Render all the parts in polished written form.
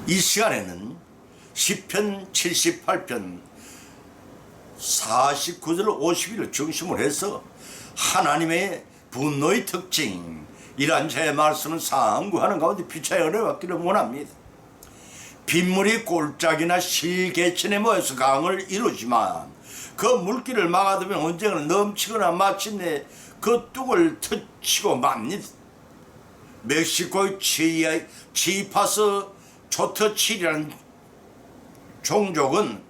이 시간에는 시편 78편 49절 50일을 중심으로 해서 하나님의 분노의 특징 이러한 제 말씀을 상고하는 가운데 피차의 은혜를 받기를 원합니다. 빗물이 골짜기나 실개천에 모여서 강을 이루지만 그 물길을 막아두면 언젠가 넘치거나 마침내 그 뚝을 터치고 맙니다. 멕시코의 치파스 초터칠이라는 종족은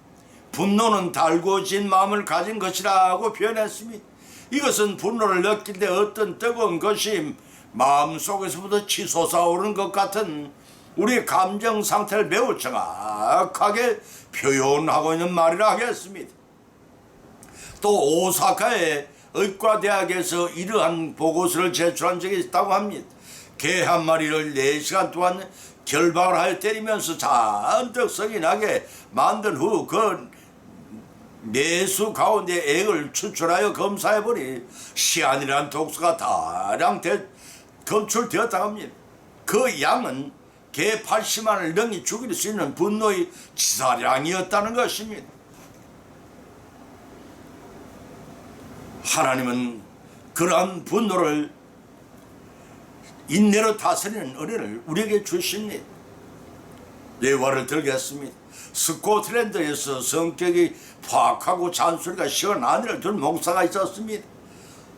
분노는 달구어진 마음을 가진 것이라고 표현했습니다. 이것은 분노를 느낄 때 어떤 뜨거운 것이 마음속에서부터 치솟아오르는 것 같은 우리의 감정 상태를 매우 정확하게 표현하고 있는 말이라 하겠습니다. 또 오사카의 의과대학에서 이러한 보고서를 제출한 적이 있다고 합니다. 개 한 마리를 4시간 동안 결박을 하여 때리면서 잔뜩 성이 나게 만든 후 그 내수 가운데 액을 추출하여 검사해보니 시안이라는 독소가 다량 검출되었다고 합니다. 그 양은 개 80만을 능히 죽일 수 있는 분노의 치사량이었다는 것입니다. 하나님은 그러한 분노를 인내로 다스리는 은혜를 우리에게 주십니다. 예화를 들겠습니다. 스코틀랜드에서 성격이 파악하고 잔소리가 시원 아내를 둔 목사가 있었습니다.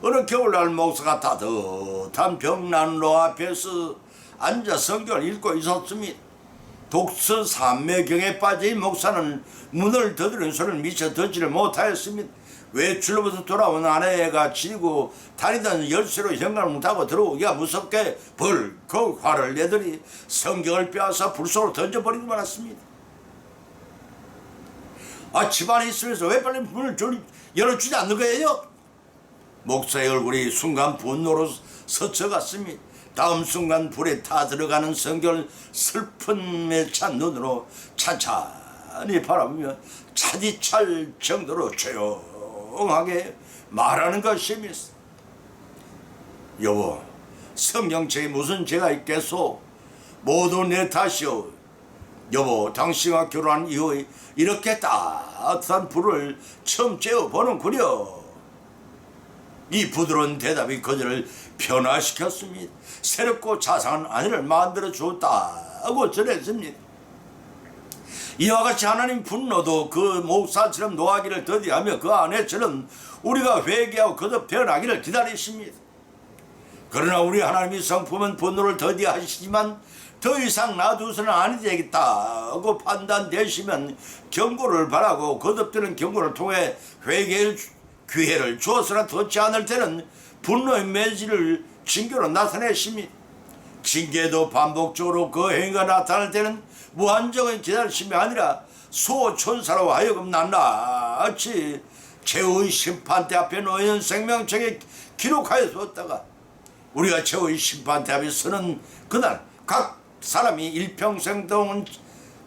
어느 겨울날 목사가 따뜻한 벽난로 앞에서 앉아 성경을 읽고 있었습니다. 독서 산매경에 빠진 목사는 문을 두드리는 소리를 미처 듣지를 못하였습니다. 외출로부터 돌아온 아내가 지고 다니던 열쇠로 현관을 닫고 들어오기가 무섭게 벌컥 화를 내더니 성경을 빼앗아 불 속으로 던져버리고 말았습니다. 집안에 있으면서 왜 빨리 문을 열어주지 않는 거예요? 목사의 얼굴이 순간 분노로 스쳐갔습니다. 다음 순간 불에 타 들어가는 성경을 슬픔에 찬 눈으로 찬찬히 바라보며 차디찰 정도로 조용하게 말하는 것입니다. 여보, 성경책에 무슨 죄가 있겠소? 모두 내 탓이오. 여보, 당신과 결혼한 이후에 이렇게 따뜻한 불을 처음 쬐어보는구려. 이 부드러운 대답이 그들을 변화시켰습니다. 새롭고 자상한 아내를 만들어 주었다고 전했습니다. 이와 같이 하나님 분노도 그 목사처럼 노하기를 더디하며 그 아내처럼 우리가 회개하고 거듭 태어나기를 기다리십니다. 그러나 우리 하나님의 성품은 분노를 더디하시지만 더 이상 놔두서는 아니 되겠다고 판단되시면 경고를 바라고 거듭되는 경고를 통해 회개의 기회를 주어서나 뒀지 않을 때는 분노의 매질을 징계로 나타내십니다. 징계도 반복적으로 그 행위가 나타날 때는 무한정의 기다리심이 아니라 수호천사로 하여금 낱낱이 최후의 심판대 앞에 놓인 생명책에 기록하여 두었다가 우리가 최후의 심판대 앞에 서는 그날 각 사람이 일평생 동안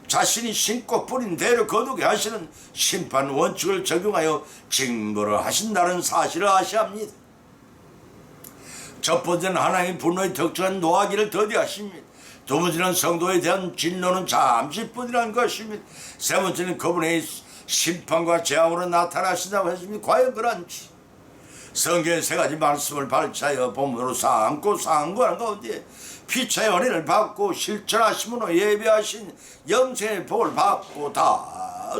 자신이 신고 뿌린 대로 거두게 하시는 심판 원칙을 적용하여 징벌을 하신다는 사실을 아셔야 합니다. 첫 번째는 하나님 분노의 특징은 노하기를 더디하십니다. 두 번째는 성도에 대한 진노는 잠시뿐이라는 것입니다. 세 번째는 그분의 심판과 재앙으로 나타나신다고 했습니다. 과연 그런지 성경의 세 가지 말씀을 발차여 본문으로 삼고 상고하는 가운데 피차의 은혜를 받고 실천하심으로 예배하신 영생의 복을 받고 다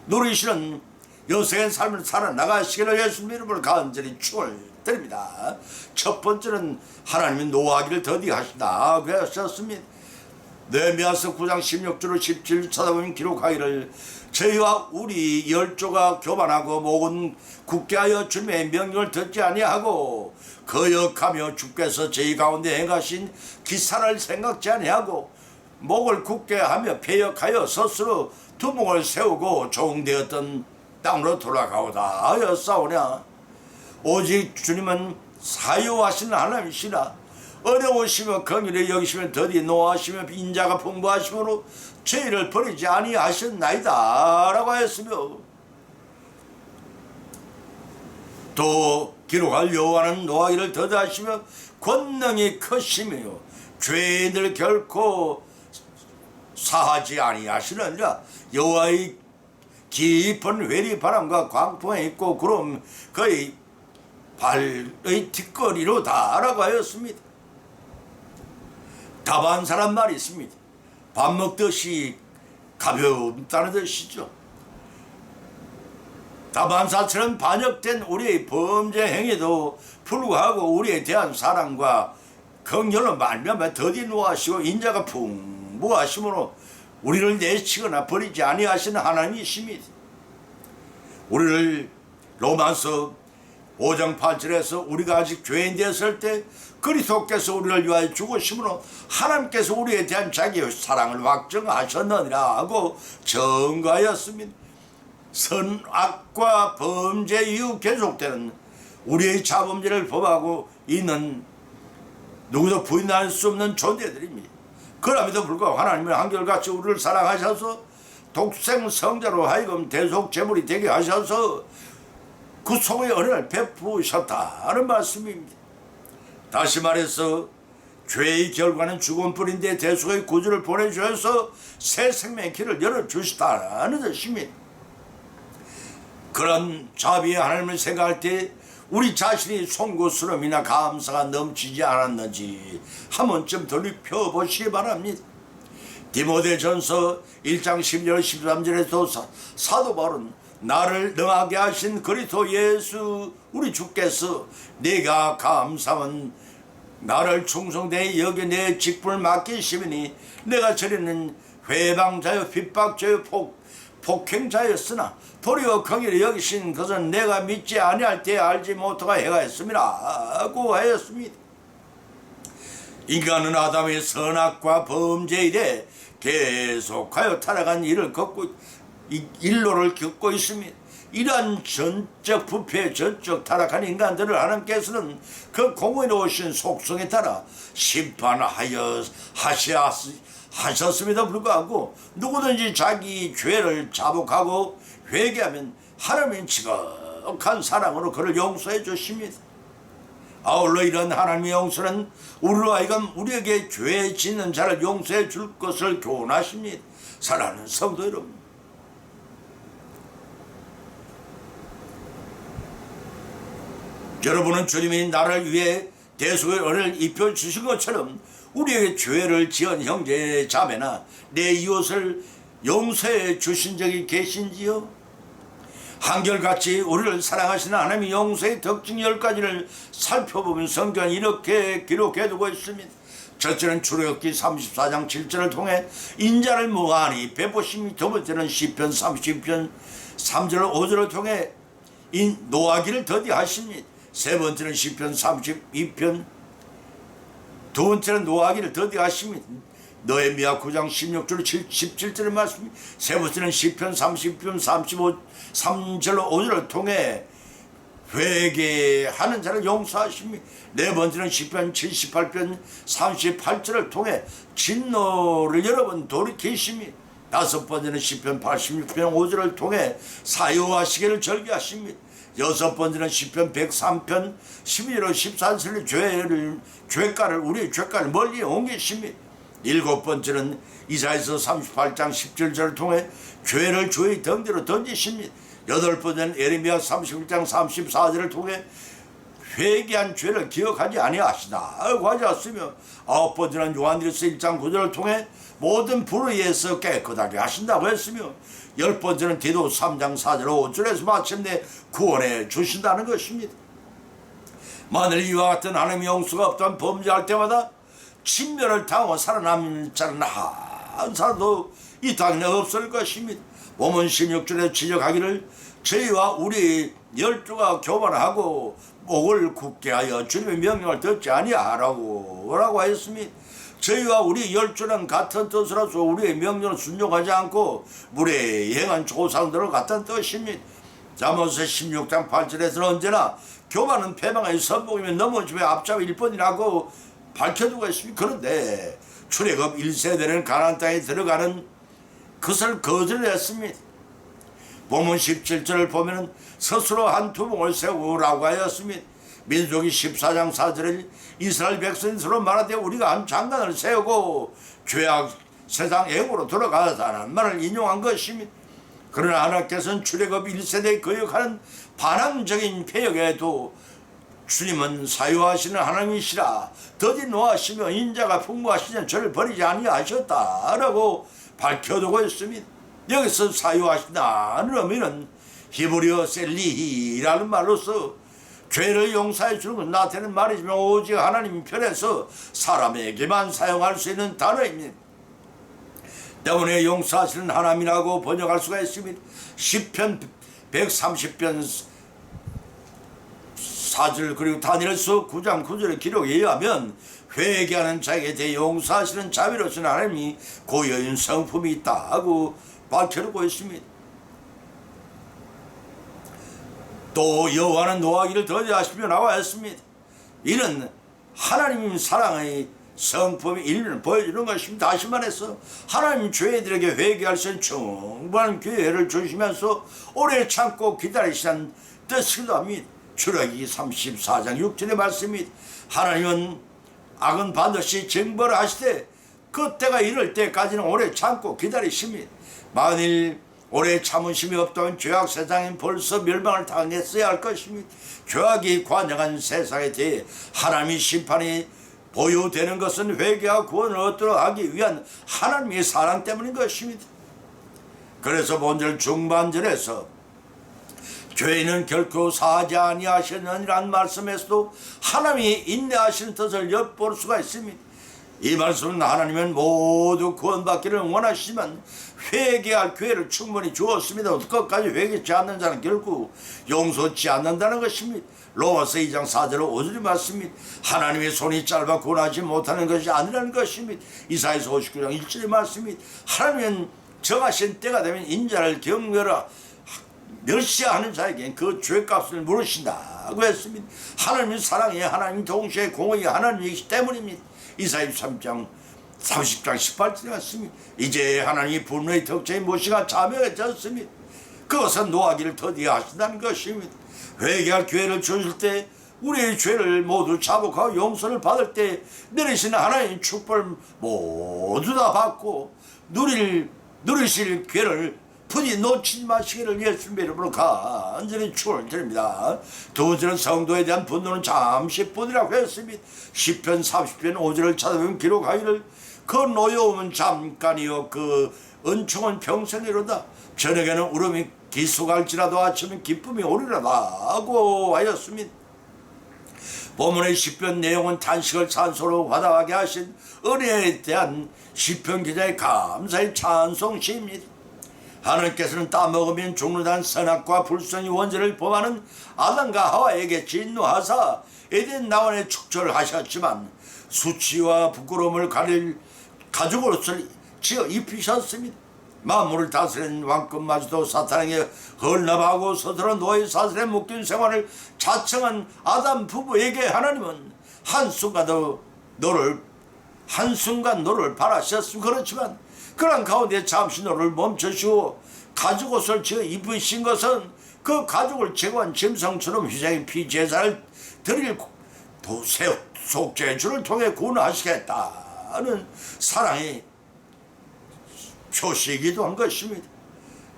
누리시는 영생의 삶을 살아나가시기를 예수님 이름으로 간절히 축원드립니다. 첫 번째는 하나님이 노하기를 더디하신다고 하셨습니다. 느헤미야서 9장 16절로 17절 찾아보면 기록하기를 저희와 우리 열조가 교만하고 목은 굳게 하여 주님의 명령을 듣지 아니하고 거역하며 주께서 저희 가운데 행하신 기사를 생각지 아니하고 목을 굳게 하며 패역하여 스스로 두목을 세우고 종되었던 땅으로 돌아가오다 하여 싸우냐. 오직 주님은 사유하신 하나님이시라. 어려우시며 긍휼히 여기시면 더디 노하시며 인자가 풍부하심으로 죄를 버리지 아니하셨나이다 라고 하였으며 또 기록할 여호와는 노하기를 더디하시며 권능이 크시며 죄인을 결코 사하지 아니하시느니라. 여호와의 깊은 회리 바람과 광풍에 있고 구름 거의 발의 뒷거리로다라고 하였습니다. 다반사란 말이 있습니다. 밥 먹듯이 가볍다는 뜻이죠. 다반사처럼 반역된 우리의 범죄 행위도 불구하고 우리에 대한 사랑과 긍휼로 말미암아 더디 노하시고 인자가 풍부하심으로 우리를 내치거나 버리지 아니하시는 하나님이십니다. 우리를 로마서 5장 8절에서 우리가 아직 죄인 되었을 때 그리스도께서 우리를 위하여 죽으심으로 하나님께서 우리에 대한 자기의 사랑을 확정하셨느니라 하고 증거하였습니다. 선악과 범죄 이후 계속되는 우리의 자범죄를 범하고 있는 누구도 부인할 수 없는 존재들입니다. 그럼에도 불구하고 하나님은 한결같이 우리를 사랑하셔서 독생 성자로 하여금 대속 제물이 되게 하셔서 구속의 은혜를 베푸셨다는 말씀입니다. 다시 말해서 죄의 결과는 죽음뿐인데 대속의 구주를 보내주셔서 새 생명의 길을 열어주시다는 뜻입니다. 그런 자비의 하나님을 생각할 때 우리 자신이 송구스러움이나 감사가 넘치지 않았는지 한 번쯤 돌이켜보시기 바랍니다. 디모데전서 1장 10절 13절에서 사도 바울은 나를 능하게 하신 그리스도 예수 우리 주께서 내가 감사한 나를 충성되이 여겨 내 직분을 맡기시니 내가 전에는 회방자여 핍박자여 폭행자였으나 도리어 긍휼히 여기신 것은 내가 믿지 아니할 때 알지 못하가 해가했습니다 하고 하였습니다. 인간은 아담의 선악과 범죄 이래 계속하여 타락한 일로를 겪고 있습니다. 이러한 전적 부패, 전적 타락한 인간들을 하나님께서는 그 공의로우신 속성에 따라 심판하셨음에도 불구하고 누구든지 자기 죄를 자복하고 회개하면 하나님은 지극한 사랑으로 그를 용서해 주십니다. 아울러 이런 하나님의 용서는 우리로 하여금 우리에게 죄 짓는 자를 용서해 줄 것을 교훈하십니다. 사랑하는 성도 여러분, 여러분은 주님이 나를 위해 대속의 은혜를 입혀주신 것처럼 우리에게 죄를 지은 형제 자매나 내 이웃을 용서해 주신 적이 계신지요? 한결같이 우리를 사랑하시는 하나님의 용서의 특징 10가지를 살펴보면 성경은 이렇게 기록해두고 있습니다. 첫째는 출애굽기 34장 7절을 통해 인자를 무한히 베푸심이, 두 번째는 시편 30편 3절 5절을 통해 노하기를 더디하십니다. 세 번째는 시편 32편, 두 번째는 노하기를 더디하십니다. 너에미야 9장 16절 17절의 말씀. 세 번째는 시편 30편 3절로 5절을 통해 회개하는 자를 용서하십니다. 네 번째는 시편 78편 38절을 통해 진노를 여러 번 돌이키십니다. 다섯 번째는 시편 86편 5절을 통해 사유하시기를 절개하십니다. 여섯 번째는 시편 103편 12절 14절의 죄가를 우리의 죄가를 멀리 옮기십니다. 일곱 번째는 이사야서 38장 17절을 통해 죄를 주의 덩대로 던지십니다. 여덟 번째는 예레미야 31장 34절을 통해 회개한 죄를 기억하지 아니하시다고 하지 않으며, 아홉 번째는 요한일서 1장 9절을 통해 모든 불의에서 깨끗하게 하신다고 했으며, 열 번째는 디도 3장 4절 5절에서 마침내 구원해 주신다는 것입니다. 만일 이와 같은 하나님의 용서가 없다면 범죄할 때마다 진멸을 당하고 살아남는 자는 한 사람도 이 땅에 없을 것입니다. 몸은 16절에 지적하기를 저희와 우리 열조가 교만하고 목을 굳게 하여 주님의 명령을 듣지 아니하라고 하였습니다. 저희와 우리 열조는 같은 뜻으로서 우리의 명령을 순종하지 않고 물에 행한 조상들을 같은 뜻입니다. 잠언서 16장 8절에서는 언제나 교만은 패망의 선봉이면 넘어짐의 앞잡이 일뿐이라고 밝혀두고 있습니다. 그런데 출애굽 1세대는 가나안 땅에 들어가는 것을 거절했습니다. 본문 17절을 보면 스스로 한 두봉을 세우라고 하였습니다. 민수기 14장 4절에 이스라엘 백성이 서로 말하되 우리가 한 장관을 세우고 세상 애고로 돌아가다는 말을 인용한 것입니다. 그러나 하나님께서는 출애굽 1세대에 거역하는 반항적인 개혁에도 주님은 사유하시는 하나님이시라 더디 노하시며 인자가 풍부하시니 저를 버리지 아니하셨다라고 밝혀두고 있습니다. 여기서 사유하신다는 의미는 히브리어 셀리히라는 말로서 죄를 용서해 주는 건 나한테는 말이지만 오직 하나님 편에서 사람에게만 사용할 수 있는 단어입니다. 때문에 용서하시는 하나님이라고 번역할 수가 있습니다. 시편 130편 4절 그리고 다니엘서 9장 9절의 기록에 의하면 회개하는 자에게 대해 용서하시는 자비로우신 하나님이 고여인 성품이 있다고 밝혀놓고 있습니다. 또 여호와는 노하기를 더디하시며 나와 있습니다. 이는 하나님 사랑의 성품의 일면을 보여주는 것입니다. 다시 말해서 하나님 죄인들에게 회개할 수 있는 충분한 기회를 주시면서 오래 참고 기다리시는 뜻이기도 합니다. 출애굽기 34장 6절의 말씀입니다. 하나님은 악은 반드시 징벌을 하시되 그때가 이를 때까지는 오래 참고 기다리십니다. 만일 오래 참으심이 없다면 죄악 세상엔 벌써 멸망을 당했어야 할 것입니다. 죄악이 관영한 세상에 대해 하나님의 심판이 보유되는 것은 회개와 구원을 얻도록 하기 위한 하나님의 사랑 때문인 것입니다. 그래서 본절 중반절에서 죄인은 결코 사하지 아니하셨느니라는 말씀에서도 하나님이 인내하시는 뜻을 엿볼 수가 있습니다. 이 말씀은 하나님은 모두 구원받기를 원하시지만 회개할 기회를 충분히 주었습니다. 끝까지 회개치 않는 자는 결국 용서치 않는다는 것입니다. 로마서 2장 4절 5절의 말씀입니다. 하나님의 손이 짧아 구원하지 못하는 것이 아니라는 것입니다. 이사야서 59장 1절의 말씀입니다. 하나님은 정하신 때가 되면 인자를 경멸하 멸시하는 자에게 그 죄값을 물으신다고 했습니다. 하나님의 사랑이 하나님 동시에 공의의 하나님이기 때문입니다. 이사야 3장 30장 18절에 왔습니다. 이제 하나님이 분노의 덕체인 모시가 자명해졌습니다. 그것은 노하기를 더디게 하신다는 것입니다. 회개할 기회를 주실 때 우리의 죄를 모두 자복하고 용서를 받을 때 내리시는 하나님의 축복을 모두 다 받고 누리실 기회를 부디 놓치지 마시기를 예수님의 이름으로 간절히 축원을 드립니다. 두 번째는 성도에 대한 분노는 잠시 뿐이라고 했습니다. 시편 30편 5절을 찾아보면 기록하기를 그 노여움은 잠깐이요 그 은총은 평생이로다. 저녁에는 울음이 기속할지라도 아침은 기쁨이 오리라고 하였습니다. 본문의 시편 내용은 탄식을 찬송으로 받아가게 하신 은혜에 대한 시편 기자의 감사의 찬송시입니다. 하나님께서는 따먹으면 죽는다는 선악과 불성의 원죄를 범하는 아담과 하와에게 진노하사 에덴 나원에 축초를 하셨지만 수치와 부끄러움을 가릴 가죽옷을 지어 입히셨습니다. 만물을 다스리는 왕권마저도 사탄에게 헐납하고 서서로 노예 사슬에 묶인 생활을 자청한 아담 부부에게 하나님은 한순간 너를 바라셨으면 그렇지만 그런 가운데 잠시 너를 멈추시고 가죽옷을 지어 입으신 것은 그 가죽을 제거한 짐승처럼 희생의 피제사를 드릴 속죄주를 통해 구원하시겠다는 사랑의 표시이기도 한 것입니다.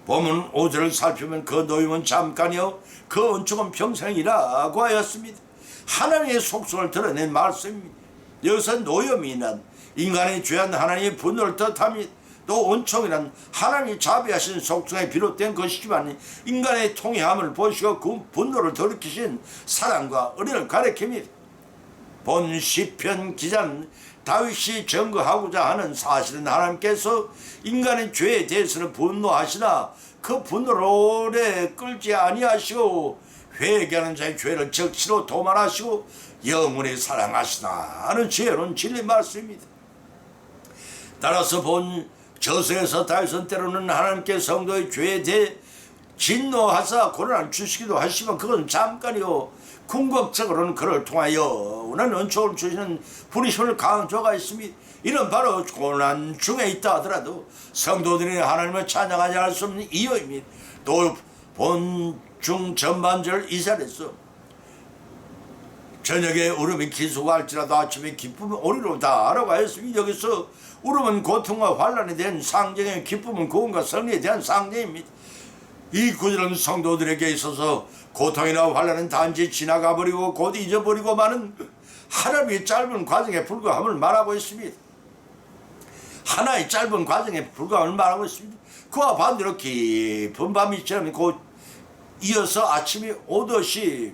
본문 5절을 살피면 그 노임은 잠깐이요 그 은총은 평생이라고 하였습니다. 하나님의 속성을 드러낸 말씀입니다. 여기서 노임이란 인간의 죄한 하나님의 분노를 뜻합니다. 또 은총이란 하나님이 자비하신 속성에 비롯된 것이지만 인간의 통회함을 보시고 그 분노를 돌이키신 사랑과 은혜를 가리킵니다. 본 시편 기자는 다윗이 증거하고자 하는 사실은 하나님께서 인간의 죄에 대해서는 분노하시나 그 분노를 오래 끌지 아니하시고 회개하는 자의 죄를 적시로 도말하시고 영원히 사랑하시나 하는 지혜로운 진리 말씀입니다. 따라서 본 저서에서 다윗은 때로는 하나님께 성도의 죄에 대해 진노하사 고난을 주시기도 하시지만 그건 잠깐이요 궁극적으로는 그를 통하여 영원한 은총을 주시는 부르심을 강조가 있습니다. 이는 바로 고난 중에 있다 하더라도 성도들이 하나님을 찬양하지 않을 수 없는 이유입니다. 또 본중 전반절 이사에서 저녁에 울음이 기수할지라도 아침에 기쁨은 오리로다 라고 하였으니 여기서 울음은 고통과 환란에 대한 상징이요 기쁨은 구원과 승리에 대한 상징입니다. 이 구절은 성도들에게 있어서 고통이나 환란은 단지 지나가 버리고 곧 잊어버리고 마는 하나님의 짧은 과정에 불과함을 말하고 있습니다. 하나의 짧은 과정에 불과함을 말하고 있습니다. 그와 반대로 깊은 밤이 지나면 곧 이어서 아침이 오듯이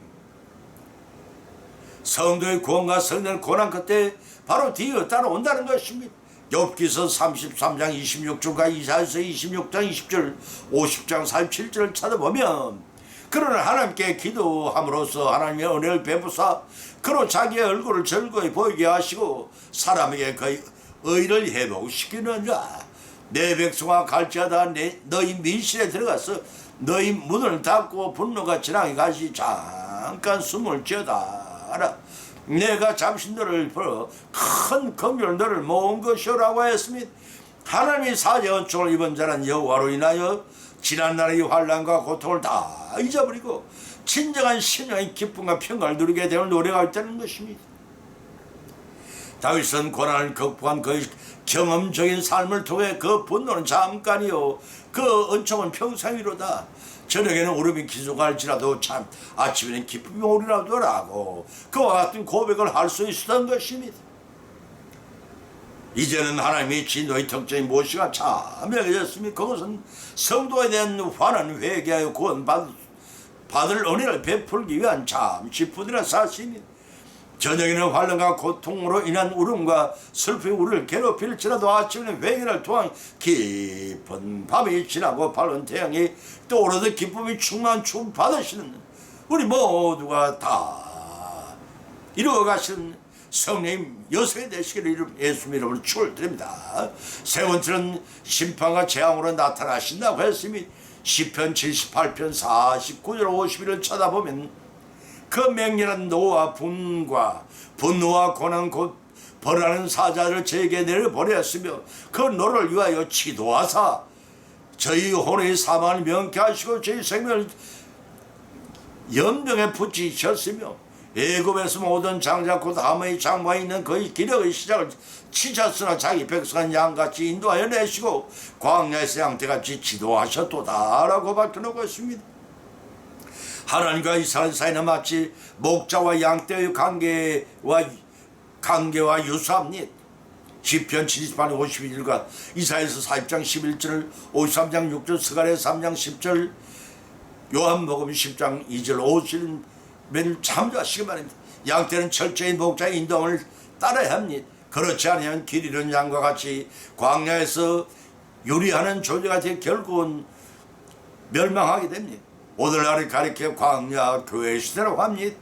성도의 구원과 성령의 고난 끝에 바로 뒤에 따라온다는 것입니다. 욥기서 33장 26절과 이사야서 26장 20절 50장 47절을 찾아보면 그러나 하나님께 기도함으로써 하나님의 은혜를 베푸사 그로 자기의 얼굴을 즐거이 보이게 하시고 사람에게 그의 의를 회복시키느니라. 내 백성아 갈지어다 너희 밀실에 들어가서 너희 문을 닫고 분노가 지나게 가시 잠깐 숨을 지어다라. 내가 잠시 너를 벌어 큰 긍휼 너를 모은 것이라고 하였습니다. 하나님이 사제 은총을 입은 자는 여호와로 인하여 지난날의 환난과 고통을 다 잊어버리고 진정한 신령의 기쁨과 평강을 누리게 되는 노래가 있다는 것입니다. 다윗은 고난을 극복한 그의 경험적인 삶을 통해 그 분노는 잠깐이요 그 은총은 평생이로다. 저녁에는 울음이 기속할지라도 참 아침에는 기쁨이 오리라도라고 그와 같은 고백을 할 수 있었던 것입니다. 이제는 하나님의 진노의 특징이 무엇이가 참 명해졌으니 그것은 성도에 대한 환한 회개하여 구원받을 은혜를 베풀기 위한 참 기쁘디란 사실입니다. 저녁에는 환난과 고통으로 인한 울음과 슬픔이 우리를 괴롭힐지라도 아침에는 회개를 통한 깊은 밤이 지나고 밝은 태양이 떠오르듯 기쁨이 충만한 춤 받으시는 우리 모두가 다 이루어가시는 성령님 여성이 되시기를 예수님 이름으로 축원드립니다. 세 번째는 심판과 재앙으로 나타나신다고 했으니 시편 78편 49절 50일을 쳐다보면 그 맹렬한 노와 분노와 고난 곧 벌하는 사자를 제게 내려보냈으며 그 노를 위하여 치도하사 저희 혼의 사망을 명케 하시고 저희 생명을 연병에 붙이셨으며 애굽에서 모든 장자 곧 함의 장마에 있는 그의 기력의 시작을 치셨으나 자기 백성은 양같이 인도하여 내시고 광야에서 양떼같이 지도하셨도다 라고 밝혀놓고 있습니다. 하나님과 이스라엘 사이는 마치 목자와 양떼의 관계와 유사합니다. 시편 78편 51절과 이사야서 40장 11절 53장 6절 스가랴 3장 10절 요한복음 10장 2절 5절을 참조하시기 바랍니다. 양떼는 철저히 목자의 인도함을 따라야 합니다. 그렇지 않으면 길 잃은 양과 같이 광야에서 유리하는 존재가 되어 결국은 멸망하게 됩니다. 오늘날을 가리켜 광야 교회 시대라고 합니다.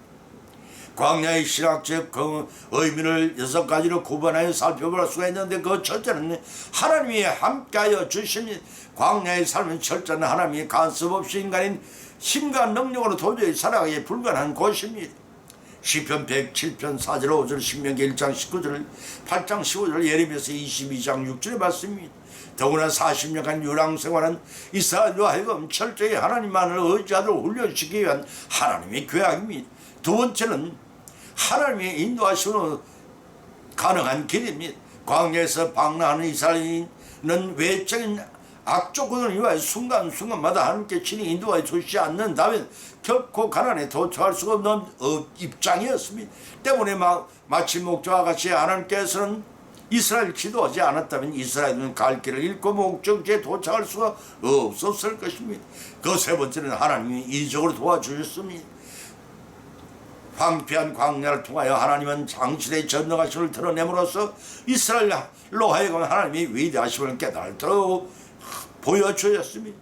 광야의 신학적 그 의미를 6가지로 구분하여 살펴볼 수가 있는데 그 첫째는 하나님이 함께하여 주신 광야의 삶은 철저한 하나님이 간섭 없이 인간인 힘과 능력으로 도저히 살아가기 불가능한 곳입니다. 시편 107편 4절 5절 신명기 1장 19절 8장 15절 예레미야서 22장 6절의 말씀입니다. 더구나 40년간 유랑생활한 이스라엘로 하여금 철저히 하나님만을 의지하도록 훈련시키기 위한 하나님의 계약입니다. 두 번째는 하나님의 인도하심으로 가능한 길입니다. 광야에서 방랑하는 이스라엘인은 외적인 악조건을 위하여 순간순간마다 하나님께 친히 인도하여 주시지 않는다면 결코 가난에 도착할 수가 없는 입장이었습니다. 때문에 마치 목자와 같이 하나님께서는 이스라엘 기도하지 않았다면 이스라엘은 갈 길을 잃고 목적지에 도착할 수가 없었을 것입니다. 그 세 번째는 하나님이 이적으로 도와주셨습니다. 황폐한 광야를 통하여 하나님은 당신의 전능하심을 드러냄으로써 이스라엘로 하여금 하나님의 위대하심을 깨달도록 보여주셨습니다.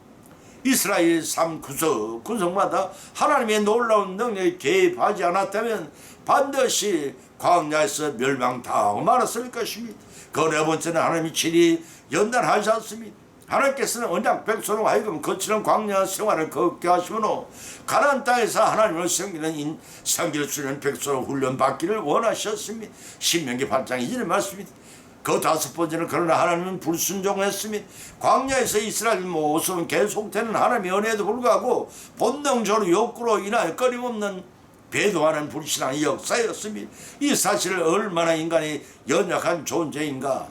이스라엘 삶 구석마다 하나님의 놀라운 능력이 개입하지 않았다면 반드시 광야에서 멸망당하고 말았을 것입니다. 그 네 번째는 하나님이 친히 연단하셨습니다. 하나님께서는 언약 백성으로 하여금 거치는 광야 생활을 걷게 하시므로 가나안 땅에서 하나님을 섬길 수 있는 백성으로 훈련받기를 원하셨습니다. 신명기 8장 2절의 말씀입니다. 그 다섯 번째는 그러나 하나님은 불순종했습니다. 광야에서 이스라엘 모습은 계속되는 하나님의 은혜에도 불구하고 본능적으로 욕구로 인하여 끊임없는 배도하는 불신앙의 역사였습니다. 이 사실을 얼마나 인간이 연약한 존재인가,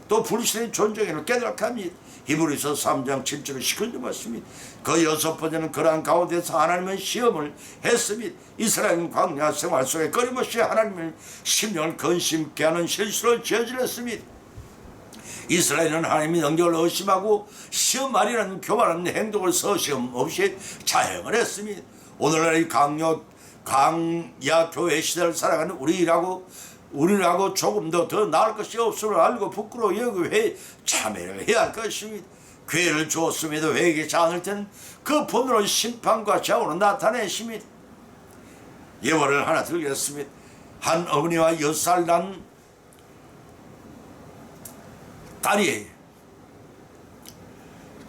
또 불신의 존재를 깨닫게 합니다. 히브리서 3장 7절을 시큰져 봤습니다. 그 6번째는 그러한 가운데서 하나님은 시험을 했습니다. 이스라엘 광야 생활 속에 끊임없이 하나님의 심령을 근심케 하는 실수를 저질렀습니다. 이스라엘은 하나님의 능력을 의심하고 시험 말이라는 교만한 행동을 서시험 없이 자행을 했습니다. 오늘날 이 강야 교회 시대를 살아가는 우리라고 조금 더 나을 것이 없음을 알고 부끄러워 여기고 참회를 해야 할 것입니다. 기회를 주었음에도 회개하지 않을 때는 그 분으로 심판과 저으로 나타내십니다. 예화를 하나 들겠습니다. 한 어머니와 6살 난 딸이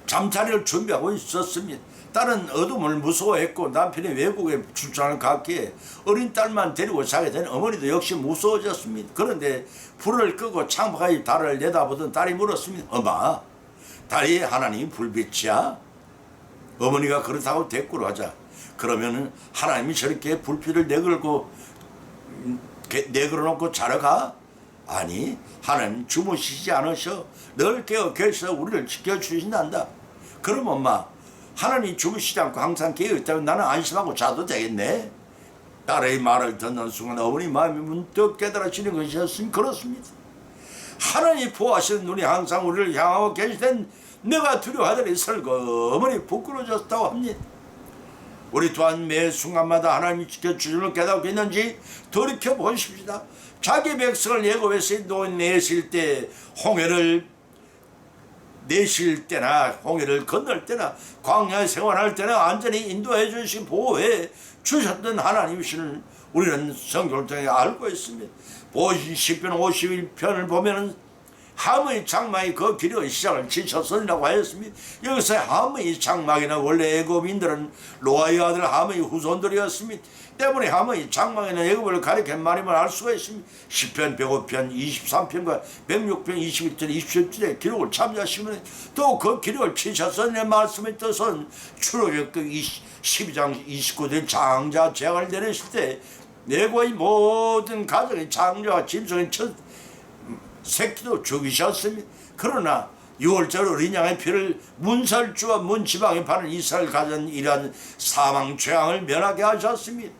잠자리를 준비하고 있었습니다. 딸은 어둠을 무서워했고 남편이 외국에 출장을 갔기에 어린 딸만 데리고 자게 된 어머니도 역시 무서워졌습니다. 그런데 불을 끄고 창밖의 달을 내다보던 딸이 물었습니다. 엄마, 달이 하나님 불빛이야? 어머니가 그렇다고 대꾸를 하자. 그러면은 하나님이 저렇게 불빛을 내걸어놓고 자러 가? 아니, 하나님 주무시지 않으셔. 늘 깨어 계셔 우리를 지켜주신단다. 그럼 엄마, 하나님 주무시지 않고 항상 깨어있다면 나는 안심하고 자도 되겠네. 딸의 말을 듣는 순간 어머니 마음이 문득 깨달아지는 것이었으니 그렇습니다. 하나님 보호하시는 눈이 항상 우리를 향하고 계시된 내가 두려워하더니 설거머니 부끄러워졌다고 합니다. 우리 또한 매 순간마다 하나님이 지켜주시는 깨닫고 있는지 돌이켜보십시다. 자기 백성을 애굽에서 내실 때 내실 때나 홍해를 건널 때나 광야에 생활할 때나 안전히 인도해 주시고 보호해 주셨던 하나님이시는 우리는 성경을 통해 알고 있습니다. 보신 10편 51편을 보면은 함의 장막이 그 길의 시작을 지쳤으리라고 하였습니다. 여기서 함의 장막이나 원래 애굽인들은 노아의 아들 함의 후손들이었습니다. 때문에 함의 장막에는 애굽을 가리킨 말임을 알 수가 있습니다. 10편, 105편, 23편과 106편, 21절, 27절의 기록을 참조하시면 또 그 기록을 치셨으니 말씀의 뜻은 출애굽기 12장 29절 장자 재앙을 내리실 때 애굽의 모든 가정의 장자와 짐승의 첫 새끼도 죽이셨습니다. 그러나 6월절 어린 양의 피를 문설주와 문지방에 파는 이스라엘 가진 이러한 사망 죄악을 면하게 하셨습니다.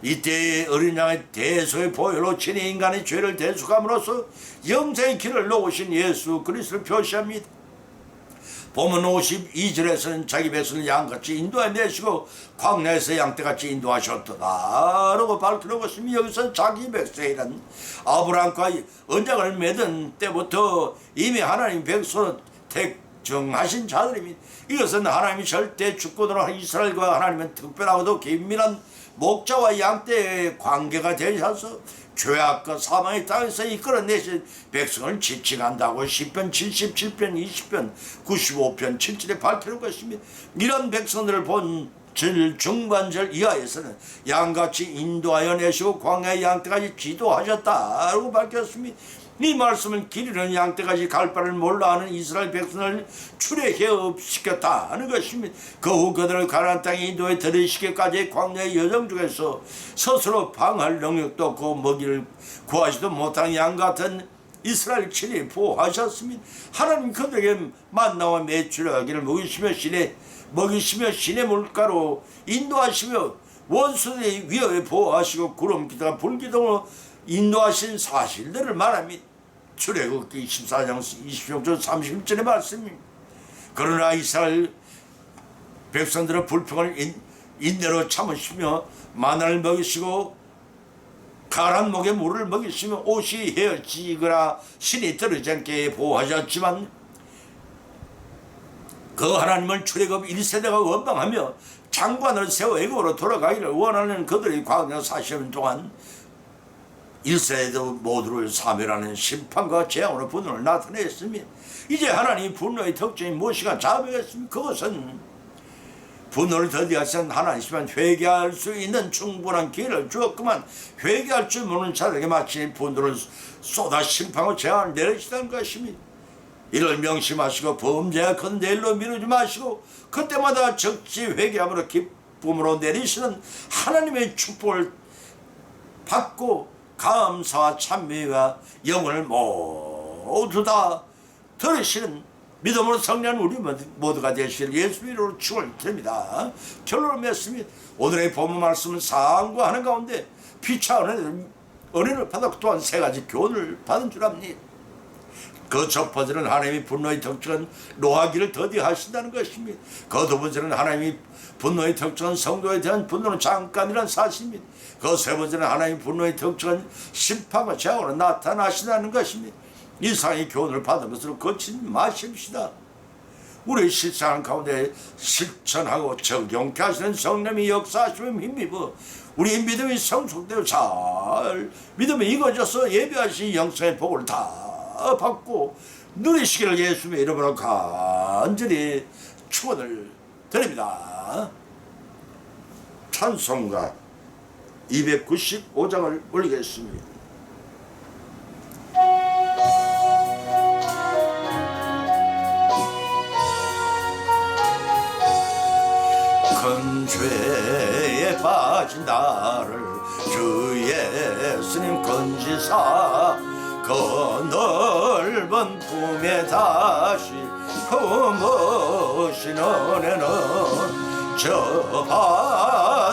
이때 어린 양의 대소의 보혈로 친히 인간의 죄를 대속함으로써 영생의 길을 놓으신 예수 그리스도를 표시합니다. 보면 52절에서는 자기 백성을 양같이 인도해내시고 광야에서 양떼같이 인도하셨도다 라고 밝혀놓고 있습니다. 여기서 자기 백성이란 아브라함과 언약을 맺은 때부터 이미 하나님 백성을 택정하신 자들입니다. 이것은 하나님이 절대 주권으로 이스라엘과 하나님은 특별하고도 긴밀한 목자와 양떼의 관계가 되셔서 죄악과 사망의 땅에서 이끌어내신 백성을 지칭한다고 10편 77편 20편 95편 7절에 밝히는 것입니다. 이런 백성들을 본 중반절 이하에서는 양같이 인도하여 내시고 광야의 양떼까지 지도하셨다고 밝혔습니다. 이 말씀은 기르는 양떼까지 갈 바를 몰라하는 이스라엘 백성을 출애굽시켰다는 것입니다. 그 후 그들을 가나안 땅에 인도해 들이시기까지 광야의 여정 중에서 스스로 방할 능력도 없고 먹이를 구하지도 못한 양같은 이스라엘 친히 보호하셨습니다. 하나님 그들에게 만나와 매출하기를 먹이시며 신의 물가로 인도하시며 원수의 위협에 보호하시고 구름 기둥과 불기둥으로 인도하신 사실들을 말합니다. 출애굽기 24장 26절 30절의 말씀입니다. 그러나 이스라엘 백성들은 불평을 인내로 참으시며 마나를 먹이시고 가란 목에 물을 먹이시며 옷이 헤어지거나 신이 떨어지지 않게 보호하셨지만 그 하나님을 출애굽 1세대가 원망하며 장관을 세워 애굽으로 돌아가기를 원하는 그들의 광야 40년 동안 1세대도 모두를 사멸하는 심판과 재앙으로 분노를 나타냈습니다. 이제 하나님 분노의 특징이 무엇이가 자명했습니다. 그것은 분노를 더디하신 하나님이지만 회개할 수 있는 충분한 기회를 주었구만 회개할 줄 모르는 자들에게 마치 분노를 쏟아 심판하고 재앙을 내리시다는 것입니다. 이를 명심하시고 범죄가 큰 내일로 미루지 마시고 그때마다 적지 회개함으로 기쁨으로 내리시는 하나님의 축복을 받고 감사와 찬미와 영혼을 모두 다 들으시는 믿음으로 성령 우리 모두가 되실 예수 이름으로 축을 드립니다. 결론을 맺습니다. 오늘의 본문 말씀은 상고하는 가운데 피차 은혜를 받았고 또한 세 가지 교훈을 받은 줄 압니다. 그 첫 번째는 하나님이 분노의 특징은 노하기를 더디하신다는 것입니다. 그 두 번째는 하나님이 분노의 특징은 성도에 대한 분노는 잠깐이라는 사실입니다. 그 세 번째는 하나님의 분노의 특징은 심판과 재앙으로 나타나신다는 것입니다. 이상의 교훈을 받으면서 거친 마십시다. 우리 실생활 가운데 실천하고 적용케 하시는 성령의 역사하심에 힘입어 우리 믿음이 성숙되어 잘 믿음이 익어져서 예배하신 영성의 복을 다 받고 누리시기를 예수님의 이름으로 간절히 축원을 드립니다. 찬송가 295장을 올리겠습니다. 큰 죄에 빠진 나를 주 예수님 건지사 그 넓은 품에 다시 품으신 은혜는 저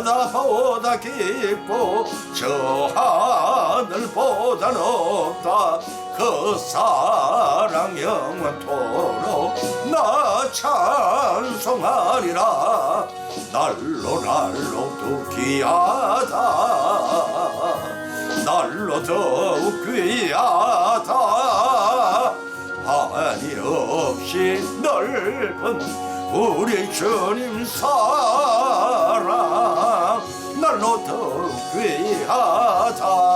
바다보다 깊고 저 하늘보다 높다. 그 사랑 영원토록 나 찬송하리라. 날로 더욱 귀하다. 날로 더욱 귀하다. 한이 없이 넓은 우리 주님 사랑 날로 더욱 귀하다.